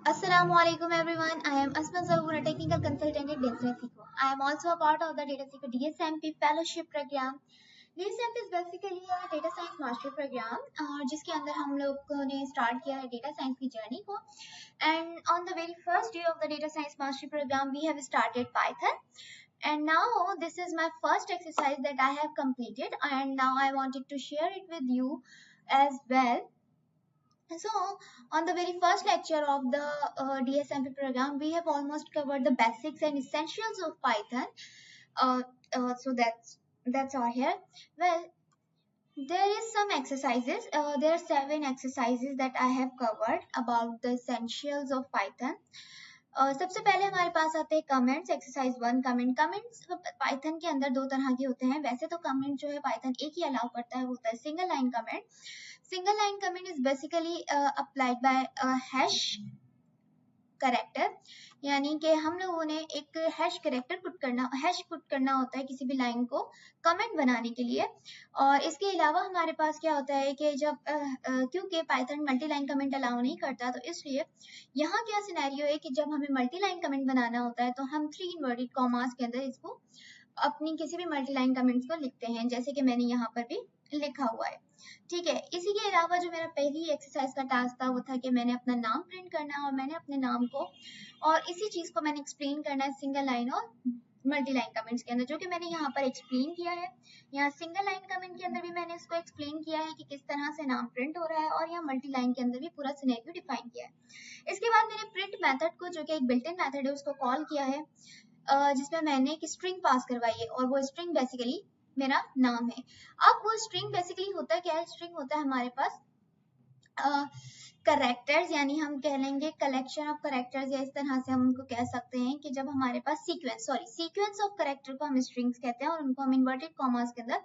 Assalamualaikum everyone. I am Asma Zahoor, a technical consultant at DataSeeker. I am also a part of the DataSeeker DSMP Fellowship Program. DSMP is basically a data science mastery program जिसके अंदर हम लोगों ने start किया है data science की journey को. And on the very first day of the data science mastery program, we have started Python. And now this is my first exercise that I have completed, and now I wanted to share it with you as well. So, on the very first lecture of the DSMP program, we have almost covered the basics and essentials of Python. So that's all here. Well, there is some exercises. There are 7 exercises that I have covered about the essentials of Python. सबसे पहले हमारे पास आते हैं comments. Exercise 1 comments Python के अंदर 2 तरह के होते हैं. वैसे तो कमेंट जो है पाइथन एक ही अलाउ करता है, वो होता है single line comment. Single line comment is basically applied by hash character, यानी कि हम लोगों ने एक हैश पुट करना होता है किसी भी लाइन को कमेंट बनाने के लिए. और इसके अलावा हमारे पास क्या होता है कि जब क्योंकि Python multi line comment allow नहीं करता, तो इसलिए यहाँ क्या सिनेरियो है कि जब हमें मल्टी लाइन कमेंट बनाना होता है तो हम 3 इन्वर्टेड कॉमास के अंदर इसको अपनी किसी भी मल्टी लाइन कमेंट्स को लिखते हैं, जैसे कि मैंने यहाँ पर भी लिखा हुआ है. ठीक है. इसी के अलावा जो मेरा पहली एक्सरसाइज का टास्क था वो था कि मैंने अपना नाम प्रिंट करना है, और मैंने अपने नाम को और इसी चीज को मैंने एक्सप्लेन करना है सिंगल लाइन और मल्टी लाइन कमेंट्स के अंदर, जो कि मैंने यहाँ पर एक्सप्लेन किया है. यहाँ सिंगल लाइन कमेंट के अंदर भी मैंने इसको एक्सप्लेन किया है कि किस तरह से नाम प्रिंट हो रहा है, और यहाँ मल्टी लाइन के अंदर भी पूरा सिनेरियो डिफाइन किया है. इसके बाद मैंने प्रिंट मेथड को, जो कि एक बिल्ट इन मेथड है, उसको कॉल किया है, जिसमें मैंने एक स्ट्रिंग पास करवाई है, और वो स्ट्रिंग बेसिकली मेरा नाम है. अब वो स्ट्रिंग बेसिकली होता क्या है? स्ट्रिंग होता है हमारे पास करेक्टर्स, यानी हम कह लेंगे कलेक्शन ऑफ करेक्टर्स, या इस तरह से हम उनको कह सकते हैं कि जब हमारे पास सीक्वेंस ऑफ करेक्टर को हम स्ट्रिंग्स कहते हैं, और उनको हम इन्वर्टेड कॉमास के अंदर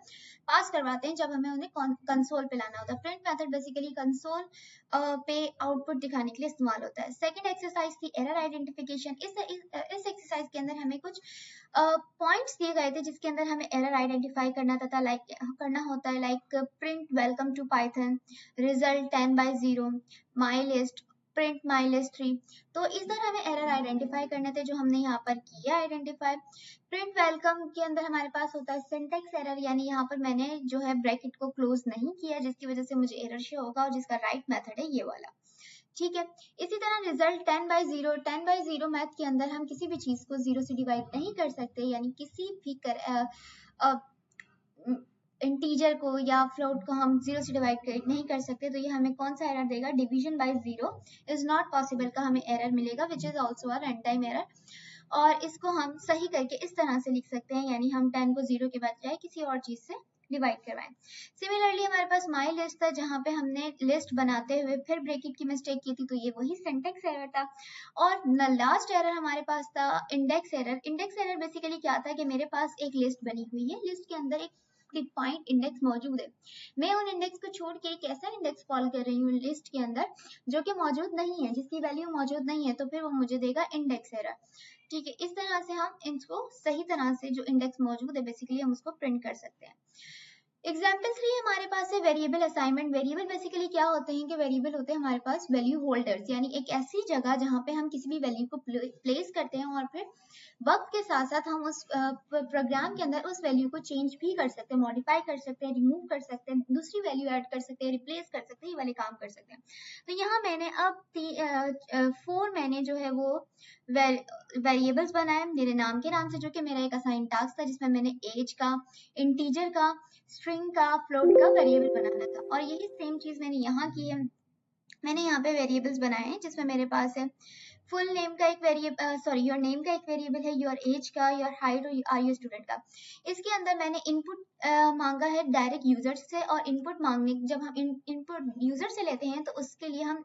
पास करवाते हैं जब हमें उन्हें कंसोल पे लाना होता है. प्रिंट मेथड बेसिकली कंसोल पे आउटपुट दिखाने के लिए इस्तेमाल होता है. सेकंड एक्सरसाइज थी एरर आइडेंटिफिकेशन. इस एक्सरसाइज के अंदर हमें कुछ पॉइंट्स दिए गए थे जिसके अंदर हमें एरर आइडेंटिफाई करना था, करना होता है, like print welcome to python, result 10/0, my list, print my list 3. तो इस तरह हमें एरर आइडेंटिफाई करने थे, जो हमने यहाँ पर किया आइडेंटिफाई. प्रिंट वेलकम के अंदर हमारे पास होता है सिंटेक्स एरर, यानी यहाँ पर मैंने जो है ब्रैकेट को क्लोज नहीं किया, जिसकी वजह से मुझे एरर शो होगा, और जिसका राइट मेथड है ये वाला. ठीक है. इसी तरह रिजल्ट 10/0 मैथ के अंदर हम किसी भी चीज को 0 से डिवाइड नहीं कर सकते, यानी किसी भी इंटीजर को या फ्लोट को हम 0 से डिवाइड नहीं कर सकते. तो ये हमें कौन सा एरर देगा? Division bye 0 is not possible का हमें एरर मिलेगा, which is also a run time error. और इसको हम सही करके इस तरह से लिख सकते हैं, यानी हम 10 को 0 के बजाय किसी और चीज से डिवाइड करवाएं. सिमिलरली हमारे पास माई लिस्ट था, जहां पे हमने लिस्ट बनाते हुए फिर ब्रैकेट की मिस्टेक की थी, तो ये वही सिंटेक्स एरर था. और लास्ट एरर हमारे पास था index error. Index error basically क्या था कि मेरे पास एक लिस्ट बनी हुई है, लिस्ट के अंदर एक डिफाइंड इंडेक्स मौजूद है, मैं उन इंडेक्स को छोड़ के एक ऐसा इंडेक्स कॉल कर रही हूँ लिस्ट के अंदर जो कि मौजूद नहीं है, जिसकी वैल्यू मौजूद नहीं है, तो फिर वो मुझे देगा इंडेक्स एरर. ठीक है. इस तरह से हम इसको सही तरह से जो इंडेक्स मौजूद है बेसिकली हम उसको प्रिंट कर सकते हैं. एग्जाम्पल 3 हमारे पास है वेरिएबल असाइनमेंट. वेरिएबल बेसिकली क्या होते हैं कि वेरिएबल होते हैं हमारे पास वैल्यू होल्डर्स, यानी एक ऐसी जगह जहां पे हम किसी भी वैल्यू को प्लेस करते हैं, और फिर वक्त के साथ साथ हम उस प्रोग्राम के अंदर उस वैल्यू को चेंज भी कर सकते हैं, मॉडिफाई कर सकते हैं, रिमूव कर सकते हैं, दूसरी वैल्यू ऐड कर सकते हैं, रिप्लेस कर सकते हैं, ये वाले काम कर सकते हैं. तो यहाँ मैंने अब 4 मैंने जो है वो वेरिएबल्स बनाए मेरे नाम के नाम से, जो कि मेरा एक असाइन टास्क था, जिसमें मैंने एज का, इंटीजर का, स्ट्रिंग का, फ्लोट का वेरिएबल बनाना था. और यही सेम चीज मैंने यहाँ की है. मैंने यहाँ पे वेरिएबल्स बनाए हैं, जिसमें मेरे पास है फुल नेम का एक वेरिएबल, योर नेम का एक वेरिएबल है, योर एज का, योर हाइट और आर यू स्टूडेंट का. इसके अंदर मैंने इनपुट मांगा है डायरेक्ट यूजर से, और इनपुट मांगने जब हम इनपुट यूजर से लेते हैं तो उसके लिए हम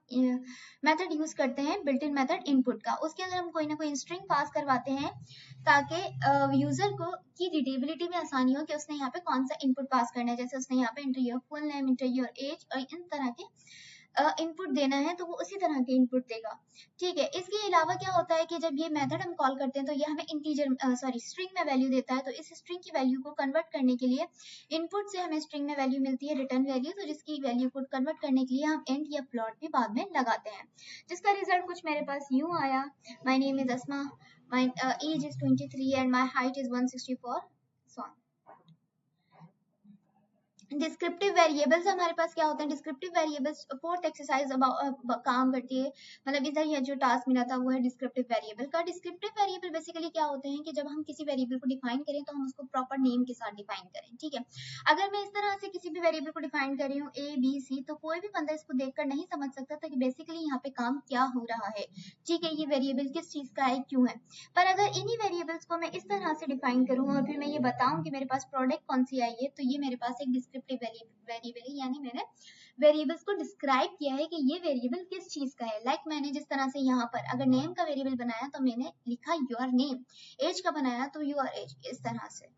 मेथड यूज करते हैं बिल्ट इन मेथड इनपुट का. उसके अंदर हम कोई ना कोई स्ट्रिंग पास करवाते हैं ताकि यूजर को की रीडेबिलिटी में आसानी हो कि उसने यहाँ पे कौन सा इनपुट पास करना है. जैसे उसने यहाँ पे inter your full name, inter your age, और इन तरह के इनपुट देना है तो वो उसी तरह के इनपुट देगा। ठीक है, इसके अलावा क्या होता है कि जब ये मेथड हम कॉल करते हैं तो ये हमें इंटीजर स्ट्रिंग में वैल्यू देता है। तो इस स्ट्रिंग की वैल्यू को कन्वर्ट करने के लिए इनपुट से हमें स्ट्रिंग में वैल्यू मिलती है, रिटर्न वैल्यू, तो जिसकी वैल्यू को कन्वर्ट करने के लिए हम एंड या प्लॉट भी बाद में लगाते हैं, जिसका रिजल्ट कुछ मेरे पास यूं आया। My name is Asma, my age is 23 and my height is 164 so. Descriptive variables हमारे पास क्या होते हैं? डिस्क्रिप्टिव वेरिएबल्स फोर्थ एक्सरसाइज काम करती है, मतलब इधर ये जो टास्क मिला था वो है डिस्क्रिप्टिव वेरिएबल का। डिस्क्रिप्टिव वेरिएबल बेसिकली क्या होते हैं कि जब हम किसी वेरिएबल को डिफाइन करें तो हम उसको प्रॉपर नेम के साथ डिफाइन करें। ठीक है, अगर मैं इस तरह से किसी भी वेरिएबल को डिफाइन कर रही हूँ ए बी सी, तो कोई भी बंदा इसको देखकर नहीं समझ सकता था कि बेसिकली यहाँ पे काम क्या हो रहा है। ठीक है, ये वेरिएबल किस चीज का है, क्यों है। पर अगर इन्हीं वेरिएबल्स को मैं इस तरह से डिफाइन करूँ और फिर मैं ये बताऊं कि मेरे पास प्रोडक्ट कौन सी आई है, तो ये मेरे पास एक डिस्क्रिप्टिव वेरिएबल है, यानी मैंने वेरिएबल्स को डिस्क्राइब किया है कि ये वेरिएबल किस चीज का है। लाइक मैंने जिस तरह से यहाँ पर अगर नेम का वेरिएबल बनाया तो मैंने लिखा योर नेम, एज का बनाया तो योर एज, इस तरह से।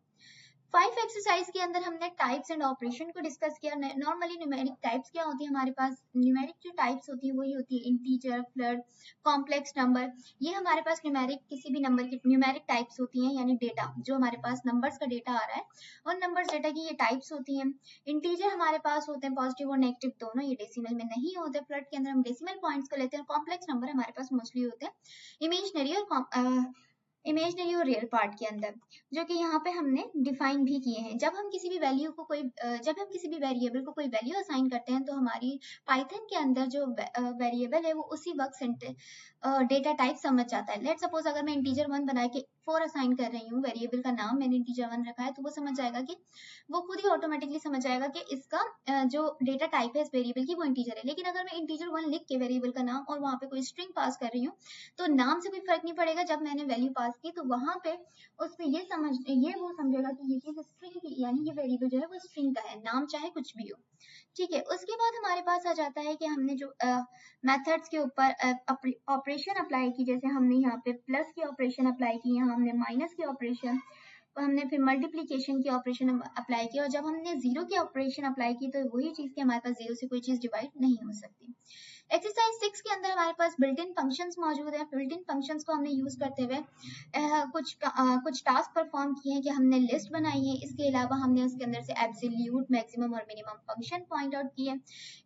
5 एक्सरसाइज के अंदर हमने टाइप्स एंड ऑपरेशन को डिस्कस किया। नॉर्मली न्यूमेरिक टाइप्स क्या होती है हमारे पास? न्यूमेरिक जो टाइप्स होती है वही होती है इंटीजर, फ्लोट, कॉम्प्लेक्स नंबर। ये हमारे पास न्यूमेरिक किसी भी नंबर की न्यूमेरिक टाइप्स होती हैं, यानी डेटा जो हमारे पास नंबर्स का डेटा आ रहा है और नंबर्स डेटा की ये टाइप्स होती हैं। इंटीजर हमारे पास होते हैं पॉजिटिव और नेगेटिव दोनों, ये डेसिमल में नहीं होते। फ्लोट के अंदर हम डेसिमल पॉइंट्स को लेते हैं। कॉम्प्लेक्स नंबर हमारे पास मोस्टली होते हैं इमेजनरी और रियल पार्ट के अंदर, जो कि यहाँ पे हमने डिफाइन भी किए हैं। जब हम किसी भी वैल्यू को जब हम किसी भी वेरिएबल को कोई वैल्यू असाइन करते हैं तो हमारी पाइथन के अंदर जो वेरिएबल है वो उसी वक्त डेटा टाइप समझ जाता है। लेट सपोज अगर मैं इंटीजर 1 बना के 4 असाइन कर रही हूँ, वेरिएबल का नाम मैंने इंटीजर 1 रखा है, तो वो समझ जाएगा कि वो खुद ही ऑटोमेटिकली समझ जाएगा कि इसका जो डेटा टाइप है इस वेरिएबल की वो इंटीजर है। लेकिन अगर मैं इंटीजर 1 लिख के वेरिएबल का नाम और वहाँ पे कोई स्ट्रिंग पास कर रही हूँ तो नाम से कोई फर्क नहीं पड़ेगा। जब मैंने वैल्यू पास की तो वहां पे उसमें ये वो समझेगा कि ये चीज स्ट्रिंग की, यानी ये वेरिएबल जो है वो स्ट्रिंग का है, नाम चाहे कुछ भी हो। ठीक है, उसके बाद हमारे पास आ जाता है कि हमने जो मेथड्स के ऊपर ऑपरेशन अप्लाई की, जैसे हमने यहाँ पे प्लस की ऑपरेशन अप्लाई की, यहाँ हमने माइनस की ऑपरेशन, हमने फिर मल्टीप्लीकेशन की ऑपरेशन अप्लाई की, और जब हमने जीरो की ऑपरेशन अप्लाई की तो वही चीज कि हमारे पास जीरो से कोई चीज डिवाइड नहीं हो सकती। एक्सरसाइज 6 के अंदर हमारे पास बिल्ट इन फंक्शंस मौजूद है। बिल्ट इन फंक्शंस को हमने यूज करते हुए कुछ टास्क परफॉर्म किए हैं कि हमने लिस्ट बनाई है। इसके अलावा हमने उसके अंदर से एब्सोल्यूट, मैक्सिमम और मिनिमम फंक्शन पॉइंट आउट किए।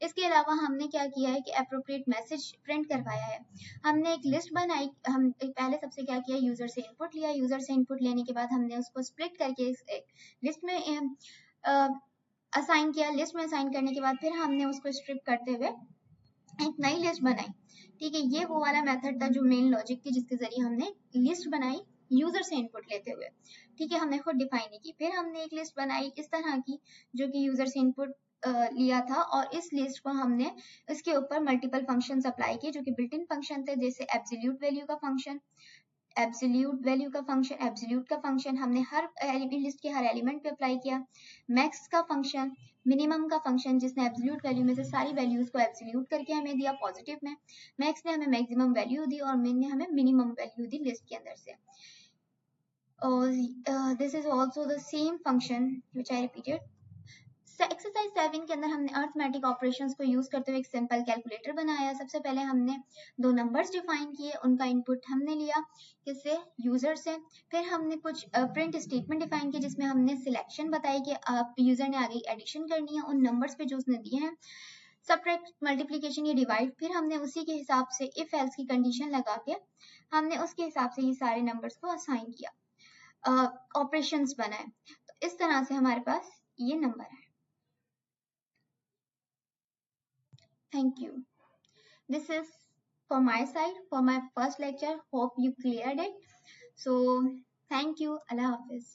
इसके अलावा हमने क्या किया है कि अप्रोप्रिएट मैसेज प्रिंट करवाया है। हमने एक लिस्ट बनाई, हम पहले सबसे क्या किया, यूजर से इनपुट लिया। यूजर से इनपुट लेने के बाद हमने उसको स्प्लिट करके लिस्ट में असाइन किया। लिस्ट में असाइन करने के बाद फिर हमने उसको स्ट्रिप करते हुए एक नई लिस्ट बनाई। ठीक है, ये वो वाला मेथड था जो मेन लॉजिक थी जिसके जरिए हमने लिस्ट बनाई यूजर से इनपुट लेते हुए। ठीक है, हमने खुद डिफाइन नहीं की। फिर हमने एक लिस्ट बनाई इस तरह की जो कि यूजर से इनपुट लिया था, और इस लिस्ट को हमने इसके ऊपर मल्टीपल फंक्शंस अप्लाई किए जो कि बिल्ट इन फंक्शन थे, जैसे एब्सोल्यूट वैल्यू का फंक्शन, एब्सोल्यूट का फंक्शन हमने हर लिस्ट के हर एलिमेंट पे अप्लाई किया। मैक्स का फंक्शन, मिनिमम का फंक्शन जिसने एब्सोल्यूट वैल्यू में से सारी वैल्यूज को एब्सोल्यूट करके हमें दिया पॉजिटिव में। मैक्स ने हमें मैक्सिमम वैल्यू दी और मिन ने हमें मिनिमम वैल्यू दी लिस्ट के अंदर से। और this is also the same function which I repeated. Exercise 7 के अंदर हमने अर्थमेटिक ऑपरेशंस को यूज करते हुए एक सिंपल कैलकुलेटर बनाया। सबसे पहले हमने दो नंबर्स डिफाइन किए, उनका इनपुट हमने लिया किससे, यूजर से। फिर हमने कुछ प्रिंट स्टेटमेंट डिफाइन किए जिसमें हमने सिलेक्शन बताई कि आप यूजर ने आगे एडिशन करनी है उन नंबर्स पे जो उसने दिए हैं, सब्ट्रैक्ट, मल्टीप्लिकेशन या डिवाइड। फिर हमने उसी के हिसाब से इफ एल्स की कंडीशन लगा के हमने उसके हिसाब से ये सारे नंबर्स को असाइन किया, ऑपरेशंस बनाए। तो इस तरह से हमारे पास ये नंबर है। Thank you. This is for my side for my first lecture. Hope you cleared it. So thank you. Allah Hafiz.